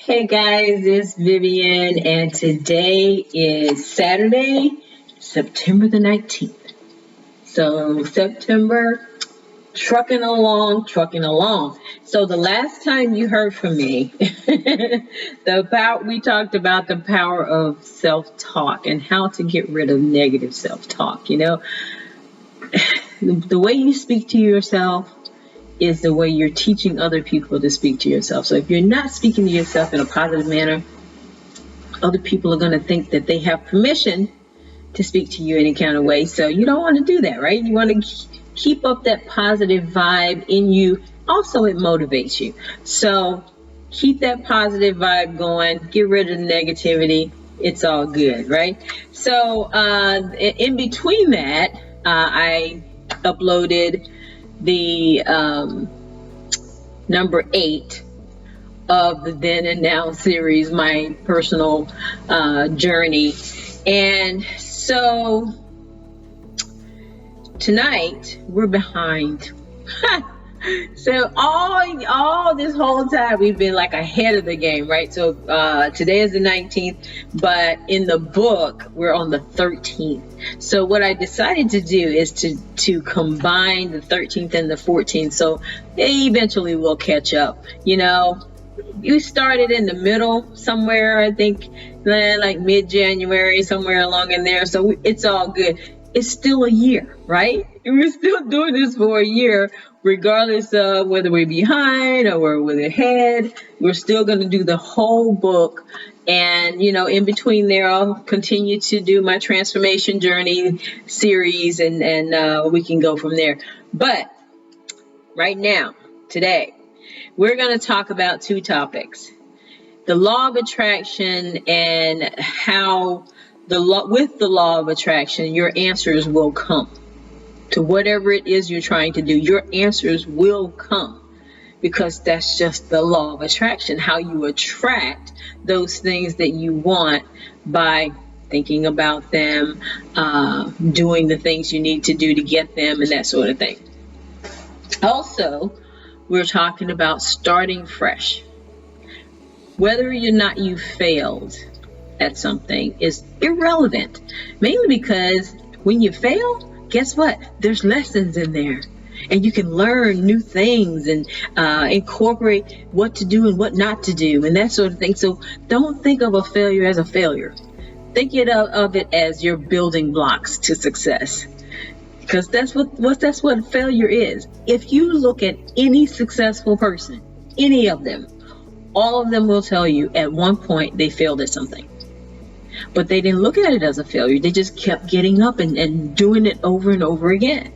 Hey guys, it's Vivian, and today is Saturday, September the 19th. So, September, trucking along, trucking along. So, the last time you heard from me, we talked about the power of self talk and how to get rid of negative self talk. The way you speak to yourself is the way you're teaching other people to speak to yourself. So if you're not speaking to yourself in a positive manner, other people are going to think that they have permission to speak to you any kind of way. So you don't want to do that, right? You want to keep up that positive vibe in you. Also, it motivates you. So keep that positive vibe going. Get rid of the negativity. It's all good, right? So in between that, I uploaded the number 8 of the Then and Now series, my personal journey. And so tonight we're behind. So all this whole time we've been like ahead of the game, right? So today is the 19th, but in the book we're on the 13th. So what I decided to do is to combine the 13th and the 14th, so they eventually will catch up. You started in the middle somewhere, I think, like mid-January, somewhere along in there. So it's all good. It's still a year, right? And we're still doing this for a year, regardless of whether we're behind or we're ahead. We're still going to do the whole book. And, in between there, I'll continue to do my transformation journey series, and we can go from there. But right now, today, we're going to talk about 2 topics. The law of attraction and how with the law of attraction, your answers will come. To whatever it is you're trying to do, your answers will come, because that's just the law of attraction, how you attract those things that you want by thinking about them, doing the things you need to do to get them, and that sort of thing. Also, we're talking about starting fresh. Whether or not you failed at something is irrelevant, mainly because when you fail, guess what? There's lessons in there, and you can learn new things and incorporate what to do and what not to do and that sort of thing. So don't think of a failure as a failure. Think of it as your building blocks to success, because that's what failure is. If you look at any successful person, any of them, all of them will tell you at one point they failed at something. But they didn't look at it as a failure. They just kept getting up and doing it over and over again.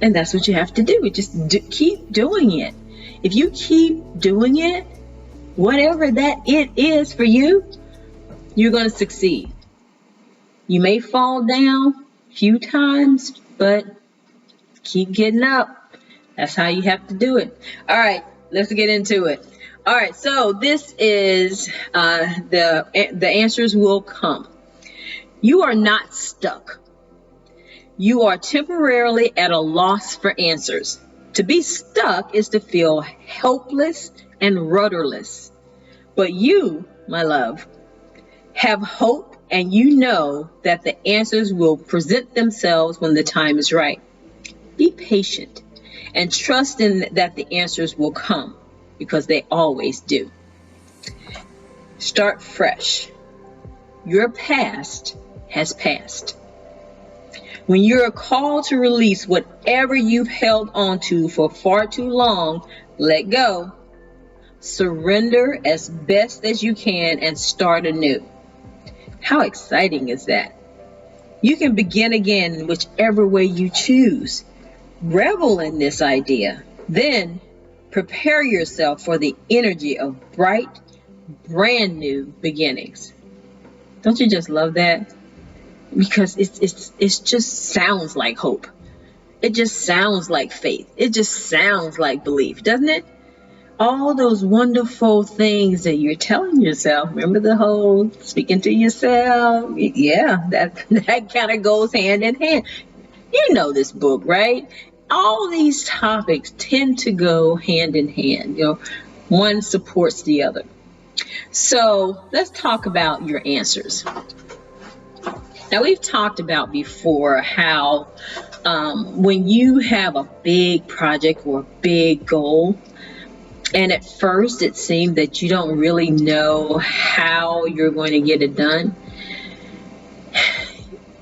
And that's what you have to do. Keep doing it. If you keep doing it, whatever that it is for you, you're going to succeed. You may fall down a few times, but keep getting up. That's how you have to do it. All right, let's get into it. All right, so this is the answers will come. You are not stuck. You are temporarily at a loss for answers. To be stuck is to feel helpless and rudderless. But you, my love, have hope, and you know that the answers will present themselves when the time is right. Be patient and trust in that the answers will come, because they always do. Start fresh. Your past has passed. When you're called to release whatever you've held on to for far too long, let go. Surrender as best as you can and start anew. How exciting is that? You can begin again in whichever way you choose. Revel in this idea. Then prepare yourself for the energy of bright, brand new beginnings. Don't you just love that? Because it just sounds like hope. It just sounds like faith. It just sounds like belief, doesn't it? All those wonderful things that you're telling yourself. Remember the whole speaking to yourself? Yeah, that kind of goes hand in hand. You know this book, right? All these topics tend to go hand in hand. One supports the other. So let's talk about your answers. Now, we've talked about before how when you have a big project or a big goal, and at first it seemed that you don't really know how you're going to get it done,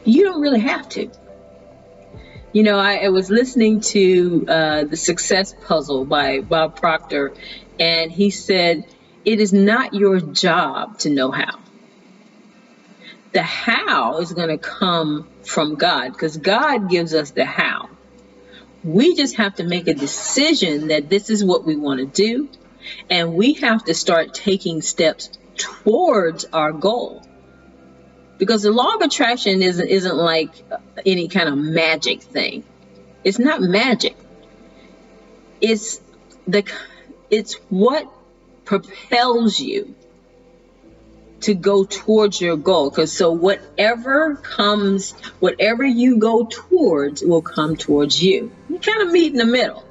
you don't really have to. You know, I was listening to The Success Puzzle by Bob Proctor, and he said, it is not your job to know how. The how is going to come from God, because God gives us the how. We just have to make a decision that this is what we want to do, and we have to start taking steps towards our goal. Because the law of attraction isn't like any kind of magic thing. It's not magic. It's what propels you to go towards your goal. Because so whatever you go towards will come towards you. You kind of meet in the middle.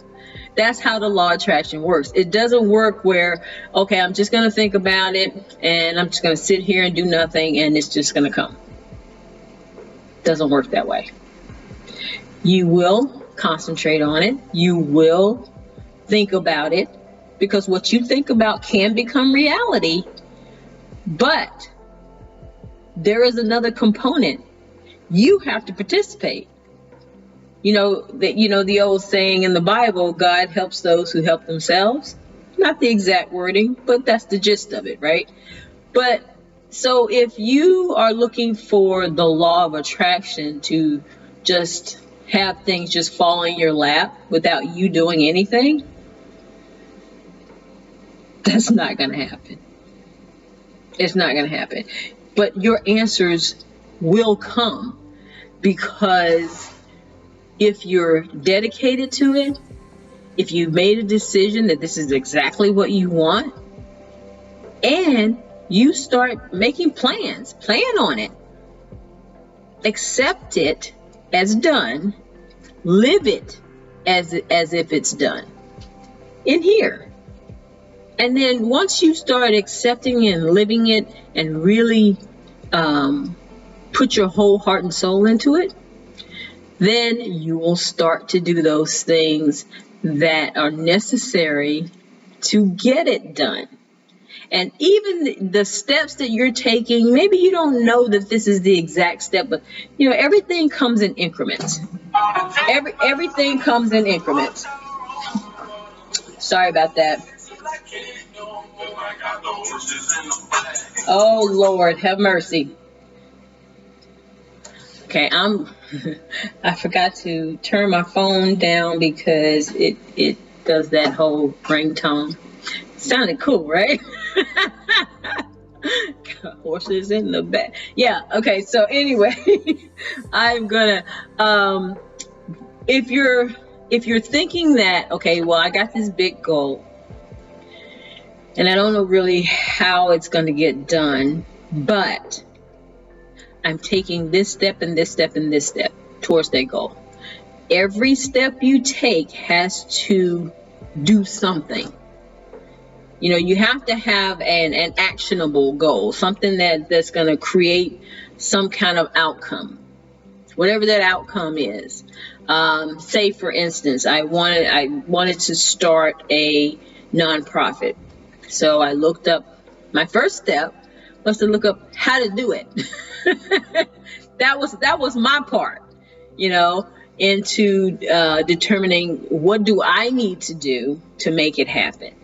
That's how the law of attraction works. It doesn't work where, okay, I'm just going to think about it and I'm just going to sit here and do nothing and it's just going to come. It doesn't work that way. You will concentrate on it. You will think about it, because what you think about can become reality. But there is another component. You have to participate. You know the old saying in the Bible, God helps those who help themselves. Not the exact wording, but that's the gist of it, right? But so if you are looking for the law of attraction to just have things just fall in your lap without you doing anything, that's not going to happen. It's not going to happen. But your answers will come, because if you're dedicated to it, if you've made a decision that this is exactly what you want, and you start making plans, plan on it, accept it as done, live it as if it's done in here. And then once you start accepting and living it and really put your whole heart and soul into it, then you will start to do those things that are necessary to get it done. And even the steps that you're taking, maybe you don't know that this is the exact step, but everything comes in increments. Everything comes in increments. Sorry about that. Oh Lord, have mercy. Okay, I forgot to turn my phone down because it does that whole ringtone. Sounded cool, right? Horses in the back. Yeah, okay, so anyway, I'm gonna if you're thinking that, okay, well, I got this big goal and I don't know really how it's going to get done, but I'm taking this step and this step and this step towards that goal. Every step you take has to do something. You have to have an actionable goal, something that's going to create some kind of outcome, whatever that outcome is. Say, for instance, I wanted to start a nonprofit. So I looked up, my first step was to look up how to do it. That was my part, into determining what do I need to do to make it happen.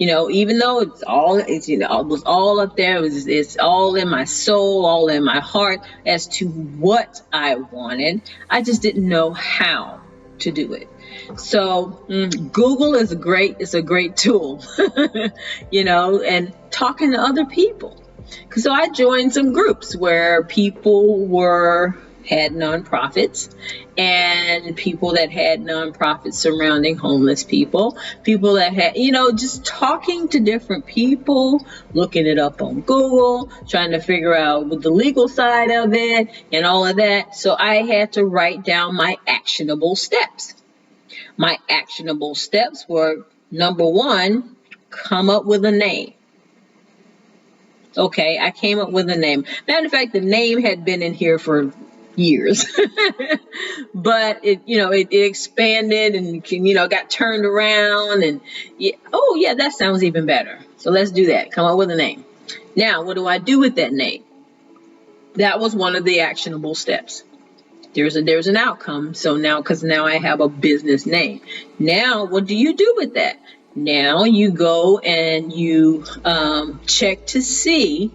Even though it was all up there, it's all in my soul, all in my heart as to what I wanted. I just didn't know how to do it. So Google is a great tool, and talking to other people. So I joined some groups where people had nonprofits, and people that had nonprofits surrounding homeless people that had, just talking to different people, looking it up on Google, trying to figure out the legal side of it and all of that. So I had to write down my actionable steps. My actionable steps were, number one, come up with a name. Okay, I came up with a name. Matter of fact, the name had been in here for years, but it expanded and got turned around, and yeah, oh yeah, that sounds even better. So let's do that. Come up with a name. Now, what do I do with that name? That was one of the actionable steps. There's an outcome. So now, because now I have a business name. Now, what do you do with that? Now you go and you check to see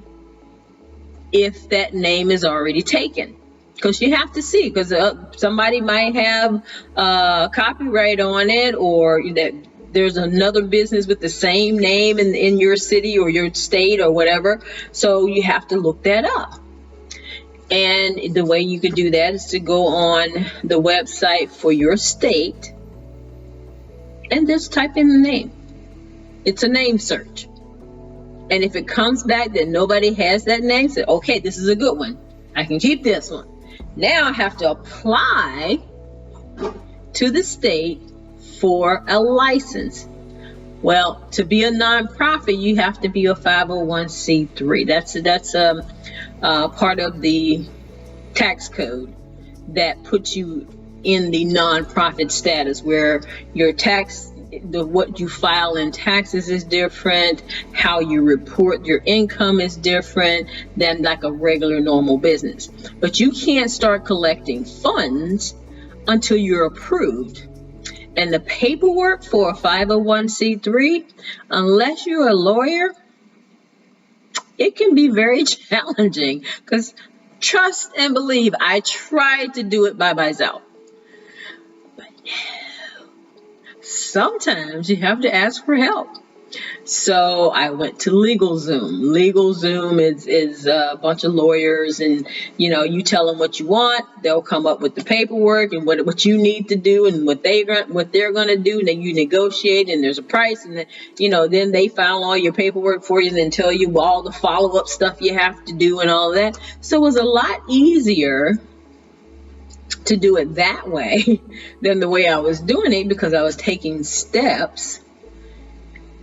if that name is already taken. Because you have to see, because somebody might have copyright on it, or that there's another business with the same name in your city or your state or whatever. So you have to look that up. And the way you could do that is to go on the website for your state and just type in the name. It's a name search. And if it comes back that nobody has that name, say, okay, this is a good one. I can keep this one. Now I have to apply to the state for a license. Well, to be a nonprofit, you have to be a 501c3. That's part of the tax code that puts you in the nonprofit status, where your what you file in taxes is different, how you report your income is different than like a regular normal business. But you can't start collecting funds until you're approved. And the paperwork for a 501c3, unless you're a lawyer, it can be very challenging, because trust and believe, I tried to do it by myself. But no, sometimes you have to ask for help. So I went to LegalZoom. LegalZoom is a bunch of lawyers, and you tell them what you want, they'll come up with the paperwork and what you need to do and what they're going to do, and then you negotiate, and there's a price, and then they file all your paperwork for you and then tell you all the follow-up stuff you have to do and all that. So it was a lot easier to do it that way than the way I was doing it, because I was taking steps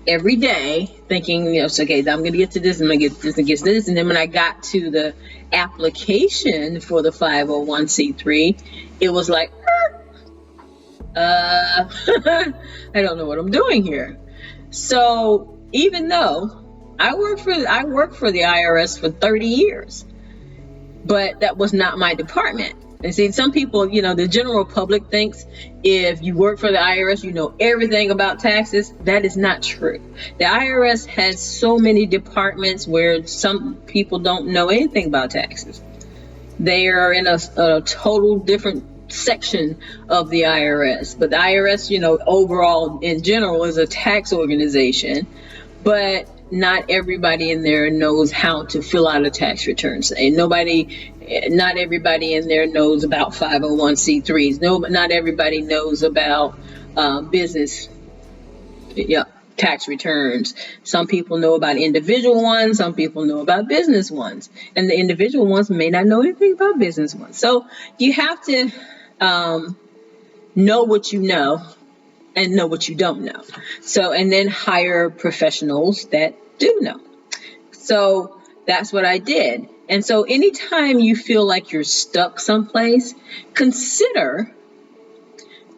every day, thinking, okay, I'm going to get to this, and I'm going to get this and get this. And then when I got to the application for the 501c3, it was like, I don't know what I'm doing here. So even though I worked for the IRS for 30 years, but that was not my department. And see, some people, the general public thinks if you work for the IRS, you know everything about taxes. That is not true. The IRS has so many departments where some people don't know anything about taxes. They are in a total different section of the IRS. But the IRS, overall, in general, is a tax organization. But not everybody in there knows how to fill out a tax return. And not everybody in there knows about 501c3s. Not everybody knows about business tax returns. Some people know about individual ones. Some people know about business ones. And the individual ones may not know anything about business ones. So you have to know what you know and know what you don't know. So, and then hire professionals that do know. So that's what I did. And so anytime you feel like you're stuck someplace, consider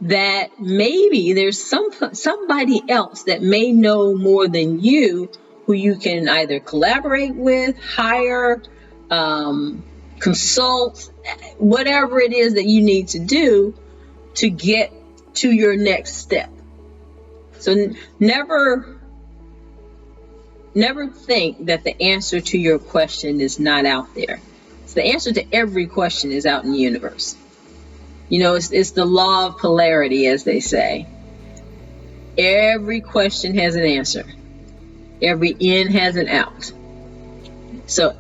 that maybe there's somebody else that may know more than you, who you can either collaborate with, hire, consult, whatever it is that you need to do to get to your next step. So never think that the answer to your question is not out there. So the answer to every question is out in the universe. It's the law of polarity, as they say. Every question has an answer. Every in has an out. So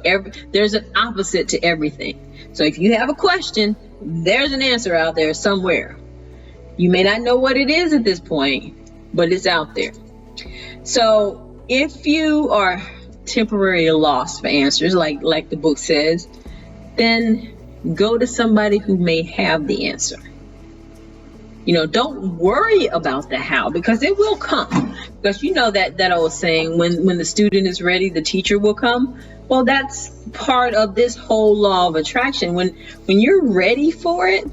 there's an opposite to everything. So if you have a question, there's an answer out there somewhere. You may not know what it is at this point, but it's out there. So if you are temporarily lost for answers, like the book says, then go to somebody who may have the answer. Don't worry about the how, because it will come. Because that old saying, when the student is ready, the teacher will come. Well, that's part of this whole law of attraction. When you're ready for it,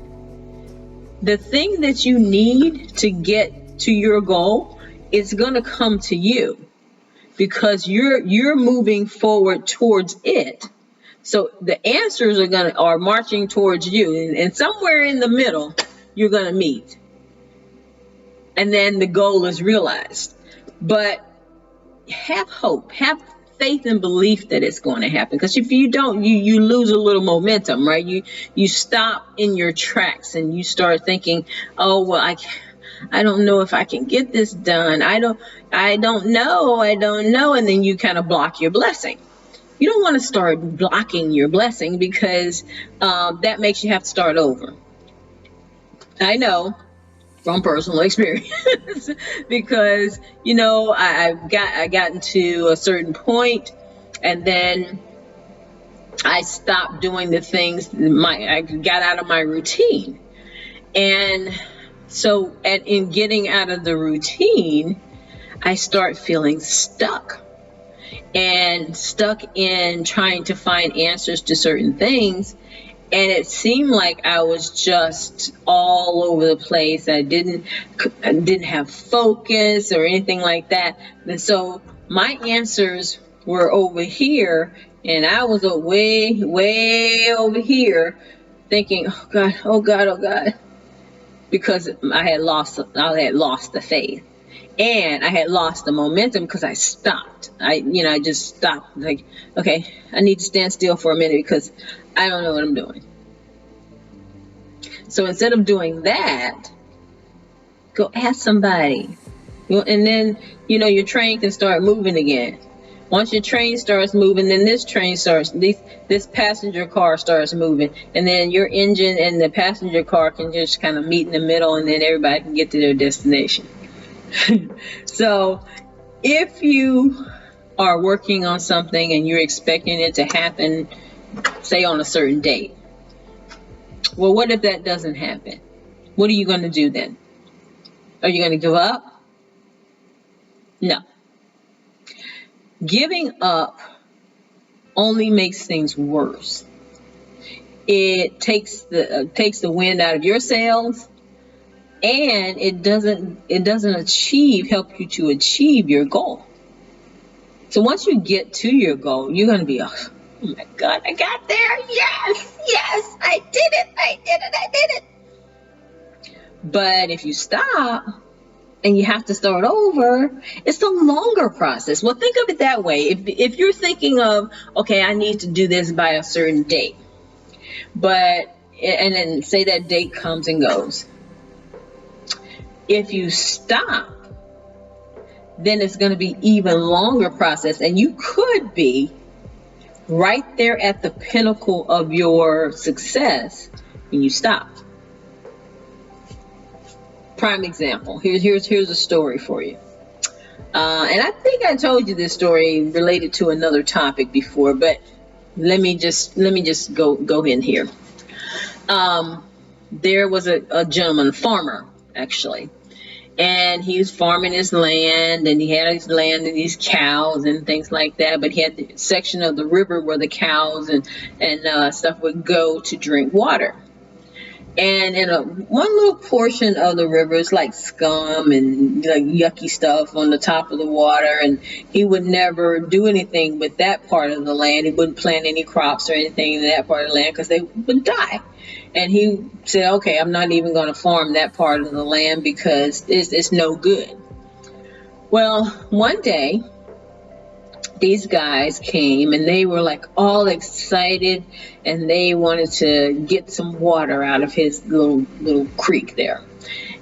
the thing that you need to get to your goal is going to come to you, because you're moving forward towards it. So the answers are marching towards you, and somewhere in the middle you're going to meet, and then the goal is realized. But have hope, have faith and belief that it's going to happen, because if you don't, you lose a little momentum, right? You stop in your tracks and you start thinking, oh well, I don't know if I can get this done. I don't know, and then you kind of block your blessing. You don't want to start blocking your blessing, because that makes you have to start over. I know from personal experience because I gotten to a certain point, and then I stopped doing the things. I got out of my routine, and so in getting out of the routine, I start feeling stuck in trying to find answers to certain things. And it seemed like I was just all over the place. I didn't have focus or anything like that. And so my answers were over here, and I was way, way over here thinking, oh God, oh God, oh God, because I had lost the faith. And I had lost the momentum because I stopped. I just stopped. Like, okay, I need to stand still for a minute because I don't know what I'm doing. So instead of doing that, go ask somebody. And then, your train can start moving again. Once your train starts moving, then this passenger car starts moving. And then your engine and the passenger car can just kind of meet in the middle, and then everybody can get to their destination. So if you are working on something and you're expecting it to happen, say on a certain date, well, what if that doesn't happen? What are you going to do then? Are you going to give up? No. Giving up only makes things worse. It takes the wind out of your sails, and it doesn't help you to achieve your goal. So once you get to your goal, you're going to be, oh my God, I got there. Yes, I did it. But if you stop and you have to start over, it's a longer process. Well, think of it that way. If you're thinking of, okay, I need to do this by a certain date, and then say that date comes and goes. If you stop, then it's going to be even longer process, and you could be right there at the pinnacle of your success when you stop. Prime example. Here's a story for you. And I think I told you this story related to another topic before, but let me just go in here. There was a gentleman, a farmer actually, and he was farming his land, and he had his land and these cows and things like that. But he had the section of the river where the cows and stuff would go to drink water. And in one little portion of the river is like scum and like yucky stuff on the top of the water, and he would never do anything with that part of the land. He wouldn't plant any crops or anything in that part of the land because they would die. And he said, okay, I'm not even going to farm that part of the land because it's no good. Well, one day, these guys came and they were like all excited, and they wanted to get some water out of his little creek there.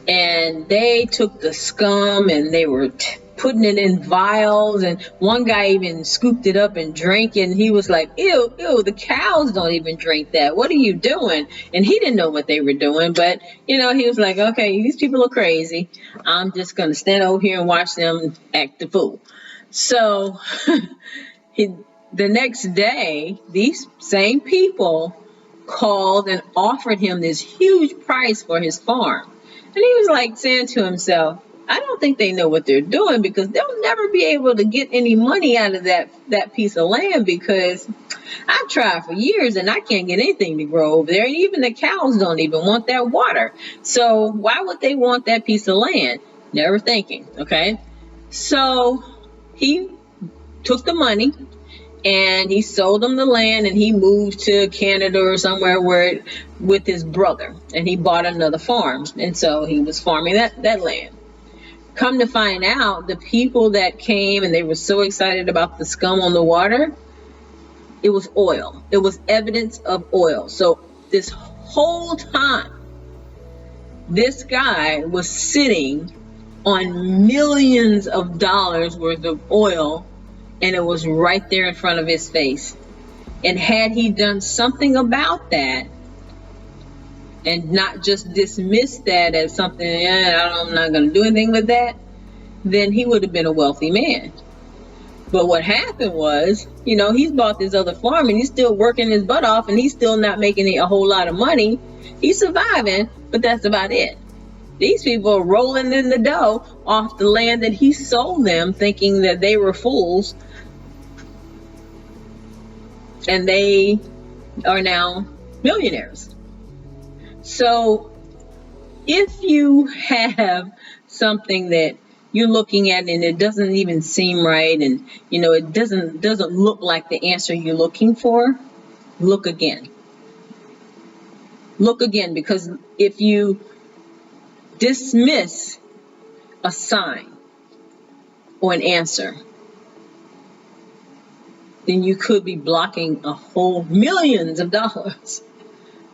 And they took the scum and they were putting it in vials, and one guy even scooped it up and drank it, and he was like, ew, the cows don't even drink that. What are you doing? And he didn't know what they were doing, but he was like, okay, these people are crazy. I'm just going to stand over here and watch them act the fool. So the next day, these same people called and offered him this huge price for his farm. And he was like saying to himself, I don't think they know what they're doing, because they'll never be able to get any money out of that piece of land, because I've tried for years and I can't get anything to grow over there. And even the cows don't even want that water. So why would they want that piece of land? Never thinking, okay? So he took the money and he sold them the land, and he moved to Canada or somewhere with his brother, and he bought another farm. And so he was farming that land. Come to find out, the people that came and they were so excited about the scum on the water, it was oil. It was evidence of oil. So this whole time, this guy was sitting on millions of dollars worth of oil, and it was right there in front of his face. And had he done something about that and not just dismissed that as something, I'm not going to do anything with that, then he would have been a wealthy man. But what happened was, he's bought this other farm and he's still working his butt off, and he's still not making a whole lot of money. He's surviving, but that's about it. These people are rolling in the dough off the land that he sold them, thinking that they were fools. And they are now millionaires. So if you have something that you're looking at and it doesn't even seem right, and it doesn't look like the answer you're looking for, look again. Look again, because if you dismiss a sign or an answer, then you could be blocking a whole millions of dollars,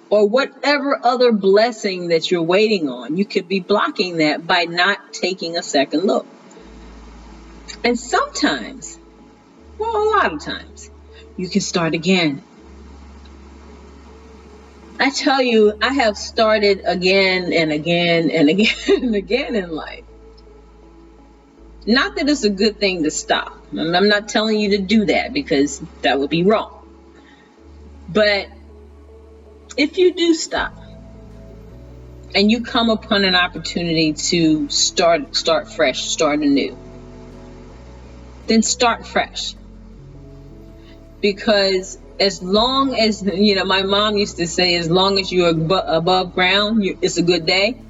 or whatever other blessing that you're waiting on. You could be blocking that by not taking a second look. And sometimes, well, a lot of times, you can start again. I tell you, I have started again and again and again and again in life. Not that it's a good thing to stop. I'm not telling you to do that, because that would be wrong. But if you do stop and you come upon an opportunity to start fresh, start anew, then start fresh. Because as long as, my mom used to say, as long as you're above ground, it's a good day.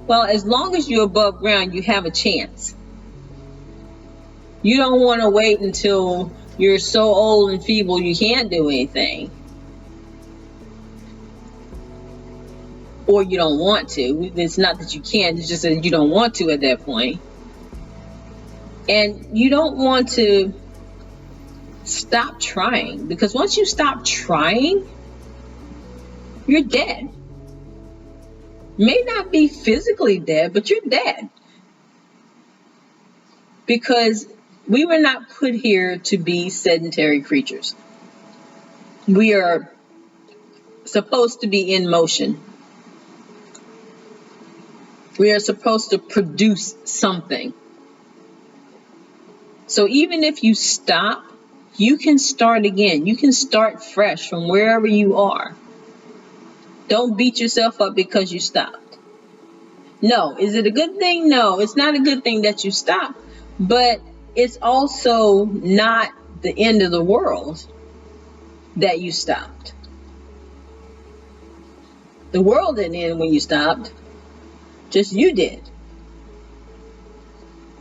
Well, as long as you're above ground, you have a chance. You don't want to wait until you're so old and feeble you can't do anything. Or you don't want to. It's not that you can't, it's just that you don't want to at that point. And you don't want to stop trying, because once you stop trying, you're dead. May not be physically dead, but you're dead. Because we were not put here to be sedentary creatures. We are supposed to be in motion. We are supposed to produce something. So even if you stop, you can start again. You can start fresh from wherever you are. Don't beat yourself up because you stopped. No. Is it a good thing? No, it's not a good thing that you stopped. But it's also not the end of the world that you stopped. The world didn't end when you stopped. Just you did.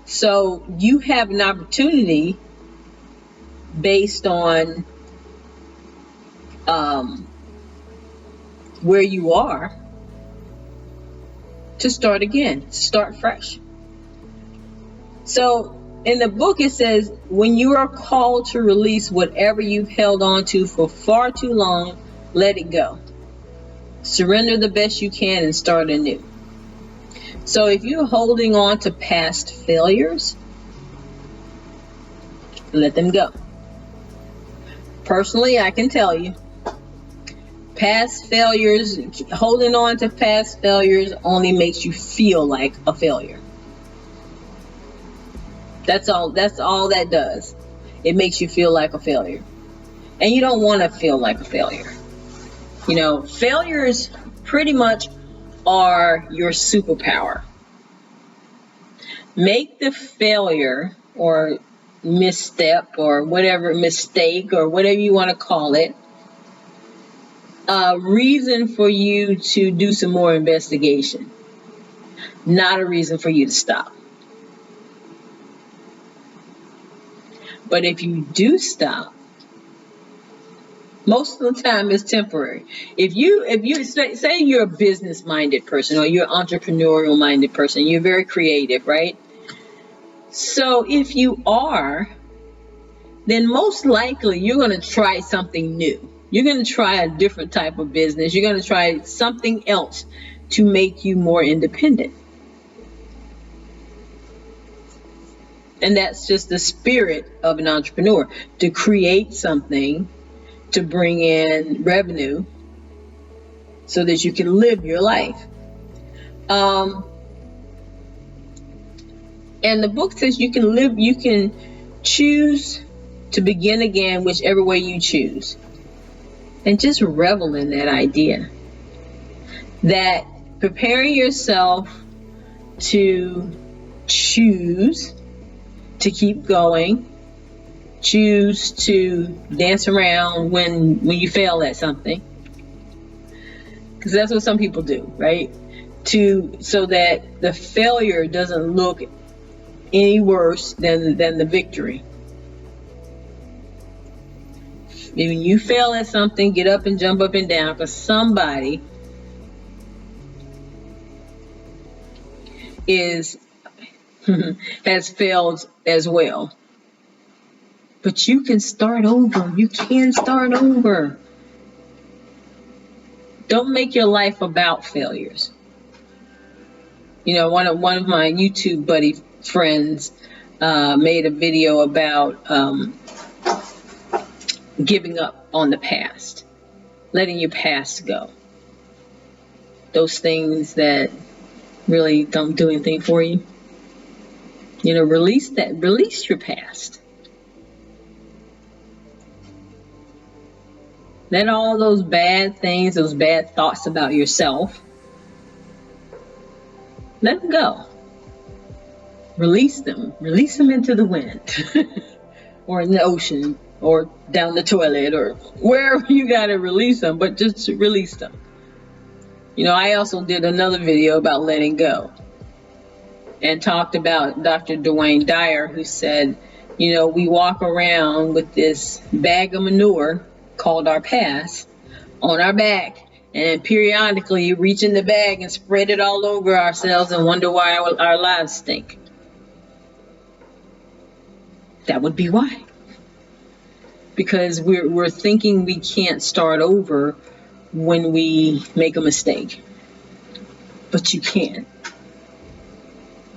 So you have an opportunity based on where you are to start again, start fresh. So in the book it says, when you are called to release whatever you've held on to for far too long, let it go. Surrender the best you can and start anew. So if you're holding on to past failures, let them go. Personally, I can tell you, past failures, holding on to past failures only makes you feel like a failure. That's all that does. It makes you feel like a failure. And you don't want to feel like a failure. Failures pretty much are your superpower. Make the failure or misstep or whatever, mistake or whatever you want to call it, a reason for you to do some more investigation, not a reason for you to stop. But if you do stop, most of the time it's temporary. If you say you're a business minded person or you're an entrepreneurial minded person, you're very creative, right? So if you are, then most likely you're going to try something new. You're going to try a different type of business. You're going to try something else to make you more independent. And that's just the spirit of an entrepreneur, to create something to bring in revenue so that you can live your life. And the book says you can choose to begin again whichever way you choose. And just revel in that idea. That preparing yourself to choose to keep going, choose to dance around when you fail at something, because that's what some people do, right? So that the failure doesn't look any worse than the victory. When you fail at something, get up and jump up and down, because somebody has failed as well. But you can start over. You can start over. Don't make your life about failures. You know, one of my YouTube buddy friends made a video about giving up on the past, letting your past go. Those things that really don't do anything for you. You know, release your past. Let all those bad things, those bad thoughts about yourself, let them go. Release them. Release them into the wind or in the ocean or down the toilet or wherever you got to release them, but just release them. You know, I also did another video about letting go and talked about Dr. Dwayne Dyer, who said, you know, we walk around with this bag of manure called our past on our back, and periodically reach in the bag and spread it all over ourselves and wonder why our lives stink. That would be why. Because we're thinking we can't start over when we make a mistake. But you can.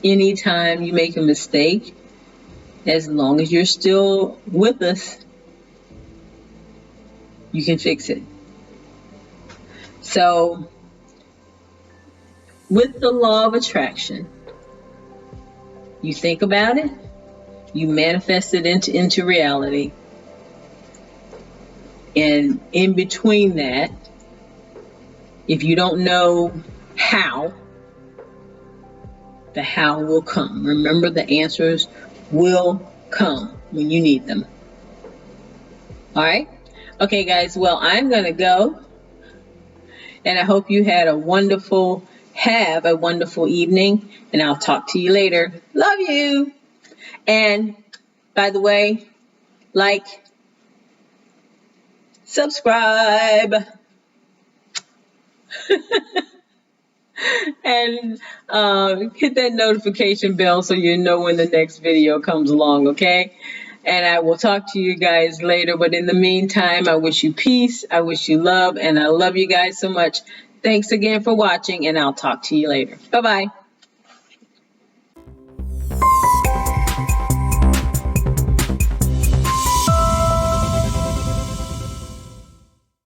Anytime you make a mistake, as long as you're still with us, you can fix it. So, with the law of attraction, you think about it, you manifest it into reality, and in between that, if you don't know how, the how will come. Remember, the answers will come when you need them. All right? Okay, guys, well, I'm going to go. And I hope you have a wonderful evening. And I'll talk to you later. Love you. And by the way, like, subscribe, and hit that notification bell so you know when the next video comes along, okay? And I will talk to you guys later. But in the meantime, I wish you peace. I wish you love. And I love you guys so much. Thanks again for watching. And I'll talk to you later. Bye-bye.